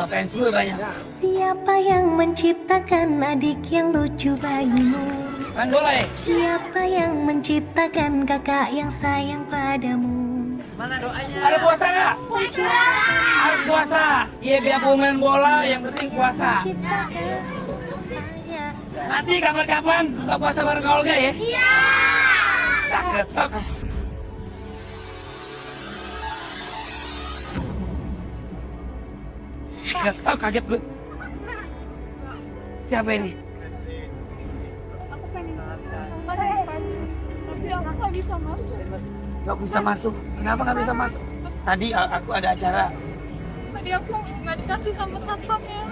fans gue banyak. Siapa yang menciptakan adik yang lucu bagimu? Main bola ya? Siapa yang menciptakan kakak yang sayang padamu? Mana doanya? Ada puasa nggak? Harus puasa. Iya biarpun main bola, yang penting puasa. Nanti kapan-kapan buka puasa bareng Kak Olga ya? Iya. Cakep. Oh, kaget gue. Siapa ini? Aku pengen tapi aku nggak bisa masuk. Gak bisa masuk. Kenapa gak bisa masuk? Tadi aku ada acara. Tadi aku nggak dikasih sama satpamnya.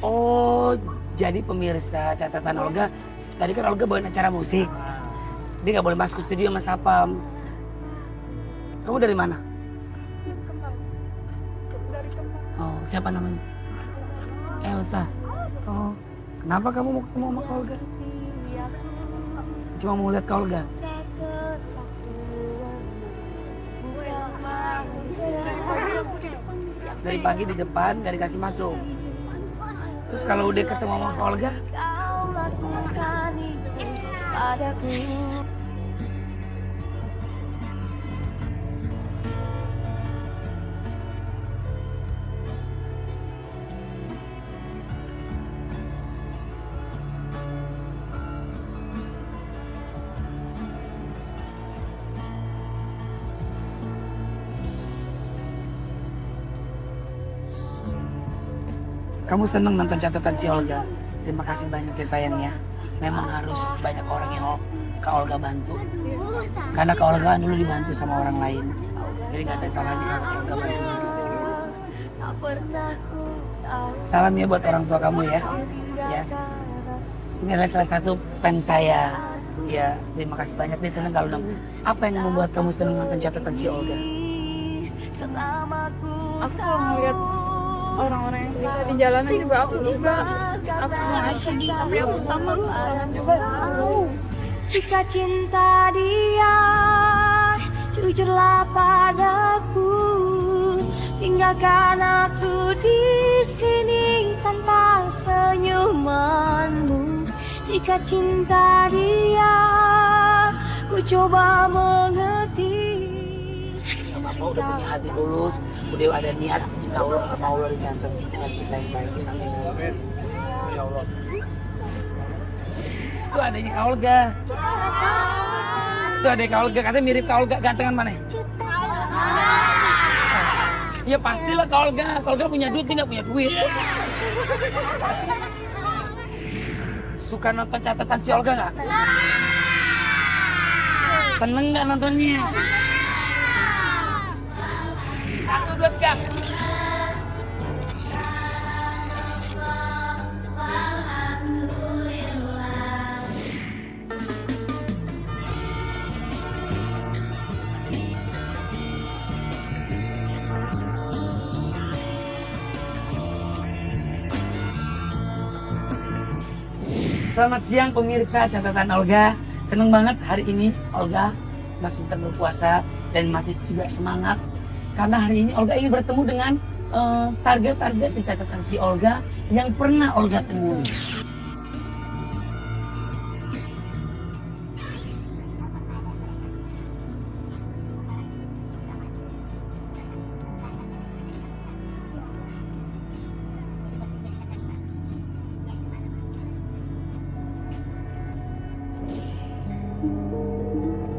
Oh, jadi pemirsa catatan Olga. Tadi kan Olga bawain acara musik. Dia gak boleh masuk ke studio sama Sapam. Kamu dari mana? Dari Kemang. Oh, siapa namanya? Elsa. Oh, kenapa kamu mau ketemu sama Kak Olga? Cuma mau lihat Kak Olga? Dari pagi di depan gak dikasih masuk. Terus kalau udah ketemu sama Kak Olga? Kamu seneng nonton catatan si Olga? Terima kasih banyak ya sayangnya. Memang harus banyak orang yang Kak Olga bantu. Karena Kak Olga dulu dibantu sama orang lain. Jadi gak ada salahnya kalau Kak Olga bantu juga. Salam ya buat orang tua kamu ya. Ya. Ini adalah salah satu fans saya. Ya, terima kasih banyak. Dia seneng kalau nonton. Apa yang membuat kamu seneng nonton catatan si Olga? Aku kalau ngeliat orang-orang yang susah di jalanan juga aku ngasih tapi aku sama juga Jika cinta dia, jujurlah padaku. Tinggalkan aku di sini tanpa senyumanmu. Jika cinta dia, ku coba mengerti. Apa udah punya hati tulus, udah ada niat, insya Allah sama Allah dicatat nanti baik-baik. Amin. Ya Allah. Itu adanya Kak Olga. Itu adanya Kak Olga, katanya mirip Kak Olga, gantengan mana? Ya pastilah Kak Olga. Kak Olga punya duit, dia nggak punya duit. Suka nonton catatan si Olga nggak? Seneng nggak nontonnya? 1, 2, 3. Selamat siang pemirsa catatan Olga. Seneng banget hari ini Olga masih berpuasa dan masih juga semangat. Karena hari ini Olga ingin bertemu dengan target-target di catatan si Olga yang pernah Olga temui.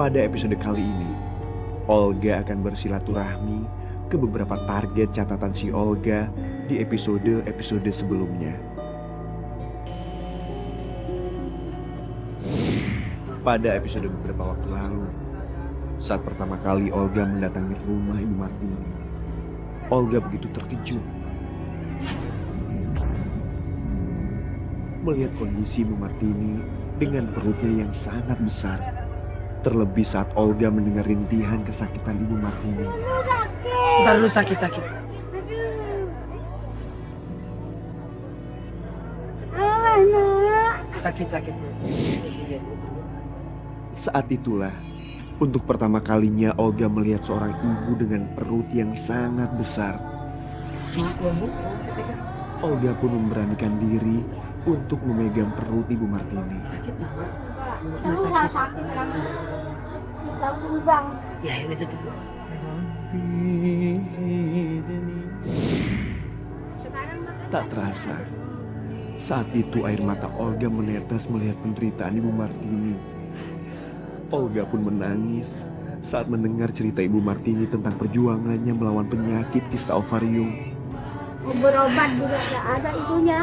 Pada episode kali ini, Olga akan bersilaturahmi ke beberapa target catatan si Olga di episode-episode sebelumnya. Pada episode beberapa waktu lalu, saat pertama kali Olga mendatangi rumah Ibu Martini, Olga begitu terkejut melihat kondisi Ibu Martini dengan perutnya yang sangat besar. Terlebih saat Olga mendengar rintihan kesakitan Ibu Martini. Ntar dulu sakit-sakit. Sakit-sakit dulu. Saat itulah, untuk pertama kalinya Olga melihat seorang ibu dengan perut yang sangat besar. Olga pun memberanikan diri untuk memegang perut Ibu Martini. Sakit nggak? Nggak sakit. Ya, udah tutup. Tak terasa, saat itu air mata Olga menetes melihat penderitaan Ibu Martini. Olga pun menangis saat mendengar cerita Ibu Martini tentang perjuangannya melawan penyakit kista ovarium. Berobat juga nggak ada itunya.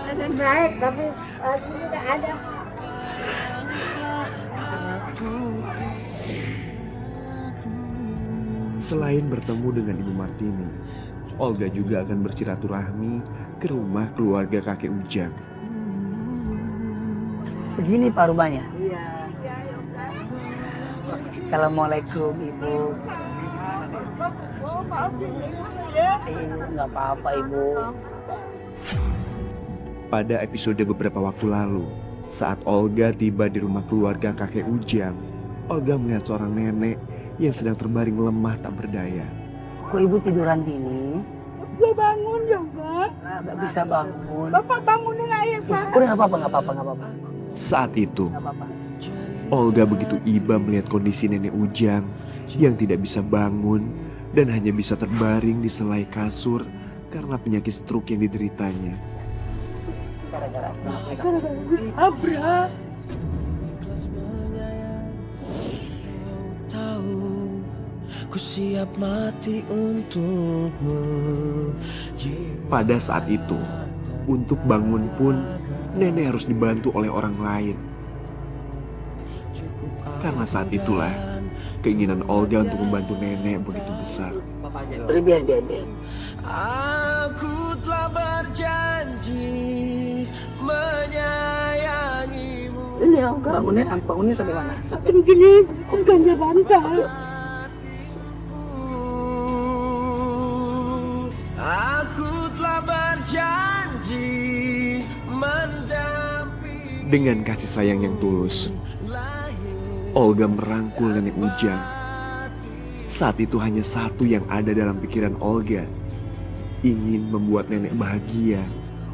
Ada baik tapi hasilnya nggak ada. Selain bertemu dengan Ibu Martini, Olga juga akan bersilaturahmi ke rumah keluarga kakek Ujang. Segini Pak rumahnya? Iya. Assalamualaikum Ibu. Nggak apa-apa Ibu. Pada episode beberapa waktu lalu, saat Olga tiba di rumah keluarga kakek Ujang, Olga melihat seorang nenek yang sedang terbaring lemah tak berdaya. Kok Ibu tiduran gini? Dia bangun juga. Nggak bisa bangun. Bapak bangunin ayah Pak. Udah nggak apa-apa. Saat itu, Nggak apa-apa. Olga begitu iba melihat kondisi nenek Ujang yang tidak bisa bangun dan hanya bisa terbaring di selai kasur karena penyakit stroke yang dideritanya. Gara-gara Abra. Ku siap mati untukmu. Pada saat itu, untuk bangun pun nenek harus dibantu oleh orang lain. Karena saat itulah keinginan Olga untuk membantu nenek begitu besar. biar. Aku telah berjanji menyayangimu. Ini enggak. Bangunnya sampai mana? Satu gini ganja bantal. Aku telah berjanji mendampingi. Dengan kasih sayang yang tulus, Olga merangkul nenek Ujang. Saat itu hanya satu yang ada dalam pikiran Olga, ingin membuat nenek bahagia,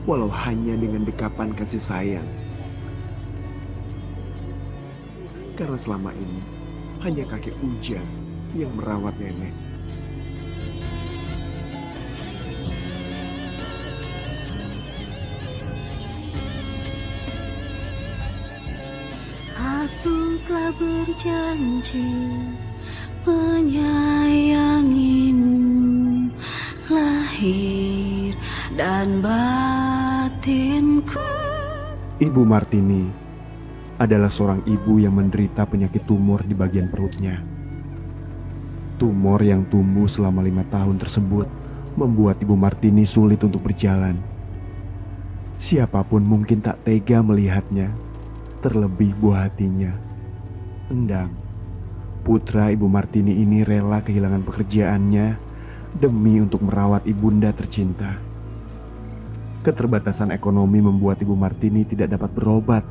walau hanya dengan dekapan kasih sayang. Karena selama ini, hanya kakek Ujang yang merawat nenek. Aku telah berjanji menyayangimu, lahir dan batinku. Ibu Martini adalah seorang ibu yang menderita penyakit tumor di bagian perutnya. Tumor yang tumbuh selama 5 tahun tersebut membuat Ibu Martini sulit untuk berjalan. Siapapun mungkin tak tega melihatnya, terlebih buah hatinya, Endang. Putra Ibu Martini ini rela kehilangan pekerjaannya demi untuk merawat ibunda tercinta. Keterbatasan ekonomi membuat Ibu Martini tidak dapat berobat.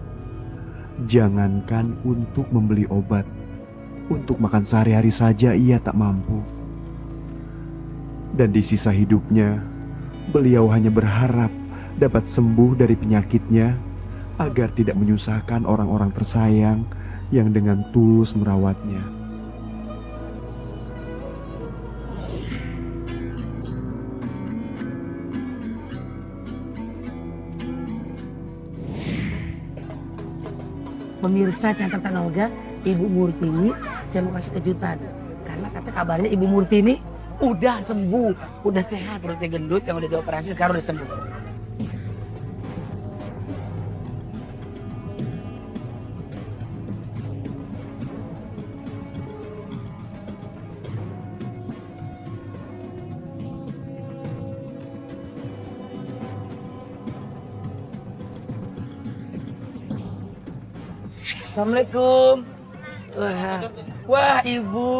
Jangankan untuk membeli obat, untuk makan sehari-hari saja ia tak mampu. Dan di sisa hidupnya, beliau hanya berharap dapat sembuh dari penyakitnya agar tidak menyusahkan orang-orang tersayang yang dengan tulus merawatnya. Pemirsa catatan Olga, Ibu Murtini, saya mau kasih kejutan. Karena kata kabarnya Ibu Murtini udah sembuh, udah sehat. Perutnya gendut yang udah dioperasi sekarang udah sembuh. Assalamualaikum. Wah, Ibu.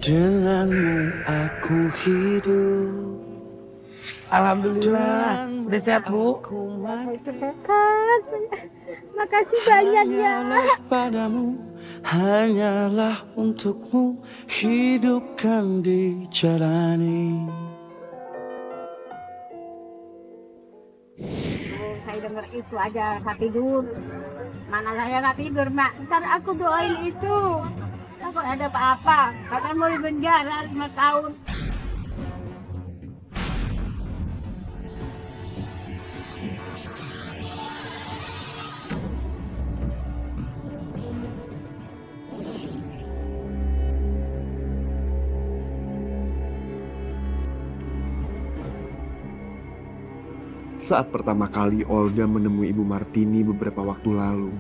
Denganmu aku hidup. Alhamdulillah. Udah sehat, Bu? Dekat. Makasih banyak ya. Hanyalah padamu, hanyalah untukmu, hidupkan dijalani. Saya dengar itu aja nggak tidur. Mana saya nggak tidur, Mak. Ntar aku doain itu. Takut ada apa-apa. Katanya mau di penjara 5 tahun. Saat pertama kali Olga menemui Ibu Martini beberapa waktu lalu,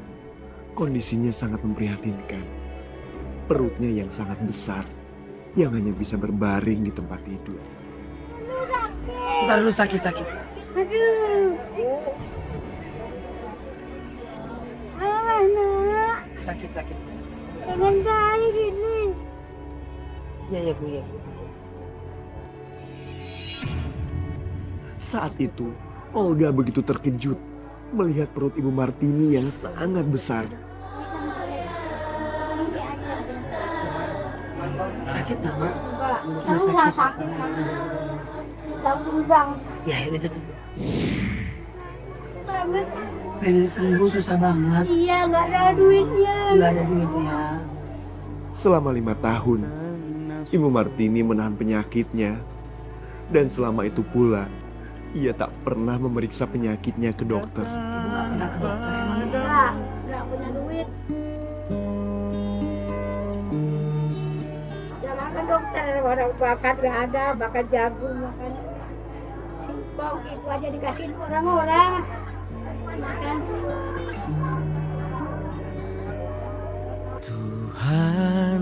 kondisinya sangat memprihatinkan. Perutnya yang sangat besar, yang hanya bisa berbaring di tempat tidur. Ntar lu sakit-sakit. Aduh. Anak, Sakit-sakit. pengen baik ini. Iya, ya, Bu, ya, Bu. Saat itu, Olga begitu terkejut melihat perut Ibu Martini yang sangat besar. Sakit nggak, Bu? Enggak, Nggak tahu nggak sakit. sakit. Tahu bang. Ya, udah tutup. Banget. Pengen sembuh susah banget. Iya, nggak ada duitnya. Nggak ada duitnya. Selama 5 tahun, Ibu Martini menahan penyakitnya. Dan selama itu pula, ia tak pernah memeriksa penyakitnya ke dokter. Ibu nggak pernah ke dokter emang ya? Nggak punya duit. Jangan ke dokter, orang bakat nggak ada, bakat jagung, makan singkong itu aja dikasih orang-orang. Makan. Tuhan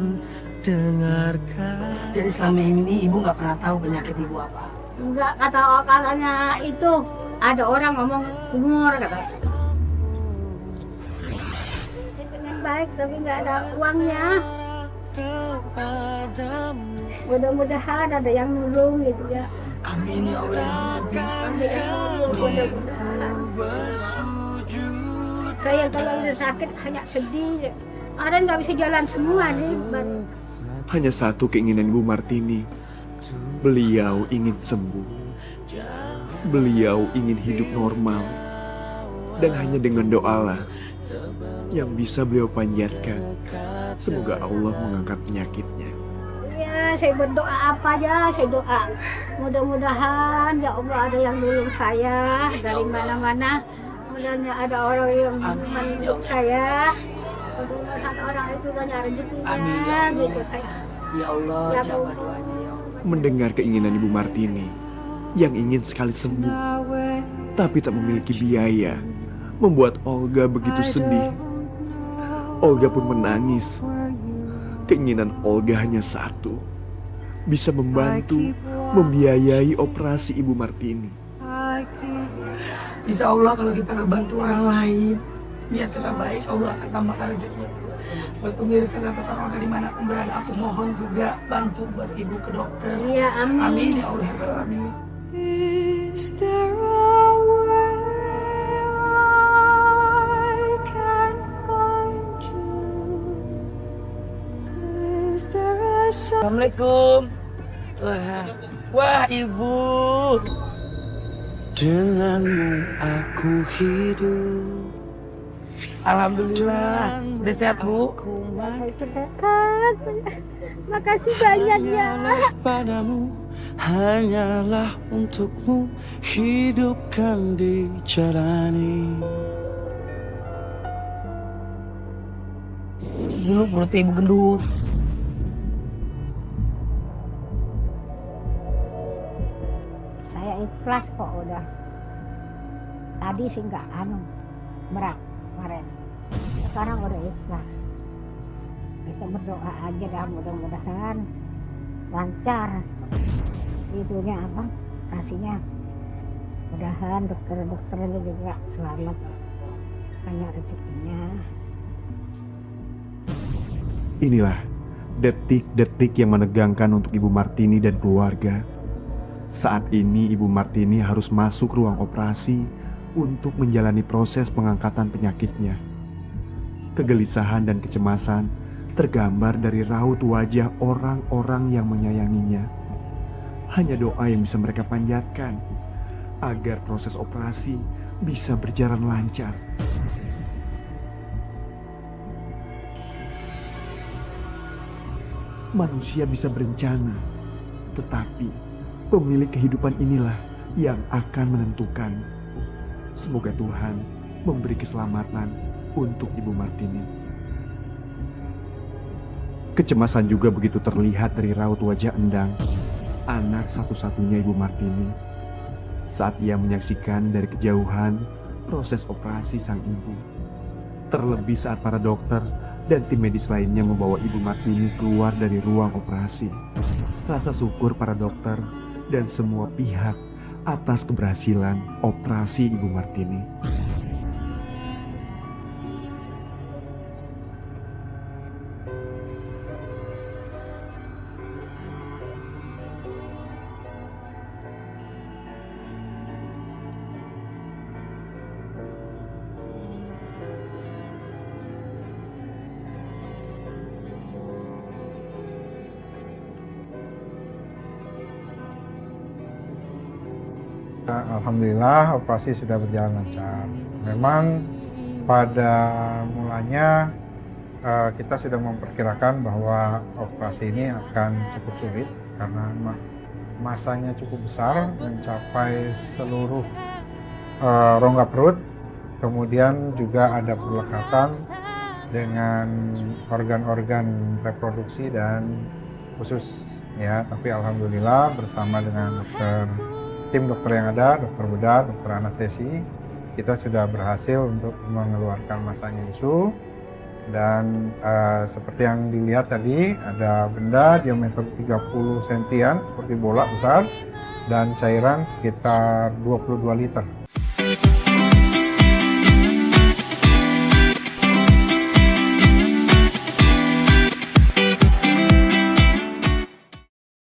dengarkan. Jadi selama ini Ibu nggak pernah tahu penyakit Ibu apa? Enggak, katanya itu ada orang ngomong umur katanya. Pengen baik tapi nggak ada uangnya. Mudah-mudahan ada yang nolong gitu ya. Amin ya Allah. Ada yang nolong, mudah-mudahan. Saya kalau udah sakit hanya sedih. Ada nggak bisa jalan semua nih. Hanya satu keinginan Ibu Martini. Beliau ingin sembuh. Beliau ingin hidup normal. Dan hanya dengan doalah yang bisa beliau panjatkan. Semoga Allah mengangkat penyakitnya. Ya, saya berdoa apa aja, saya doa. Mudah-mudahan ya Allah ada yang nolong saya dari mana-mana. Mudah-mudahan ada orang yang menolong saya. Mudah-mudahan orang itu banyak rezekinya. Amin, ya Allah. Gitu saya. Ya Allah, Ya, jawab Bu. doanya ya Allah. Mendengar keinginan Ibu Martini yang ingin sekali sembuh, tapi tak memiliki biaya, membuat Olga begitu sedih. Olga pun menangis. Keinginan Olga hanya satu, bisa membantu membiayai operasi Ibu Martini. Insya Allah kalau kita ngebantu orang lain, niat kita baik, Allah akan tambahkan rezeki. Buat pemirsa dan tetangga di mana pun berada, aku mohon juga bantu buat Ibu ke dokter. Iya, amin. Amin ya Allah ya Rabbal Alamin. Is there a way I can find you? Is there a Assalamualaikum. Wah, Ibu. Denganmu aku hidup. Alhamdulillah. Udah sehat, Bu? Dekat. Makasih banyak ya. Hanyalah padamu, hanyalah untukmu, hidupkan dijalani. Dulu perutnya Ibu gendut. Saya ikhlas kok udah. Tadi sih nggak berat kemarin. Sekarang udah ikhlas. Kita berdoa aja dah mudah-mudahan lancar. Itunya apa? Kasihnya. Mudahan dokter-dokternya juga selamat. Banyak rezekinya. Inilah Detik-detik yang menegangkan untuk Ibu Martini dan keluarga. Saat ini Ibu Martini harus masuk ruang operasi untuk menjalani proses pengangkatan penyakitnya. Kegelisahan dan kecemasan tergambar dari raut wajah orang-orang yang menyayanginya. Hanya doa yang bisa mereka panjatkan agar proses operasi bisa berjalan lancar. Manusia bisa berencana, tetapi pemilik kehidupan inilah yang akan menentukan. Semoga Tuhan memberi keselamatan untuk Ibu Martini. Kecemasan juga begitu terlihat dari raut wajah Endang, anak satu-satunya Ibu Martini, saat ia menyaksikan dari kejauhan proses operasi sang ibu. Terlebih saat para dokter dan tim medis lainnya membawa Ibu Martini keluar dari ruang operasi. Rasa syukur para dokter dan semua pihak atas keberhasilan operasi Ibu Martini. Alhamdulillah operasi sudah berjalan lancar. Memang pada mulanya kita sudah memperkirakan bahwa operasi ini akan cukup sulit karena masanya cukup besar, mencapai seluruh rongga perut. Kemudian juga ada perlekatan dengan organ-organ reproduksi dan usus ya. Tapi alhamdulillah bersama dengan tim dokter yang ada, dokter bedah, dokter anestesi, kita sudah berhasil untuk mengeluarkan masanya isu. Dan seperti yang dilihat tadi, ada benda diameter 30 sentian seperti bola besar dan cairan sekitar 22 liter.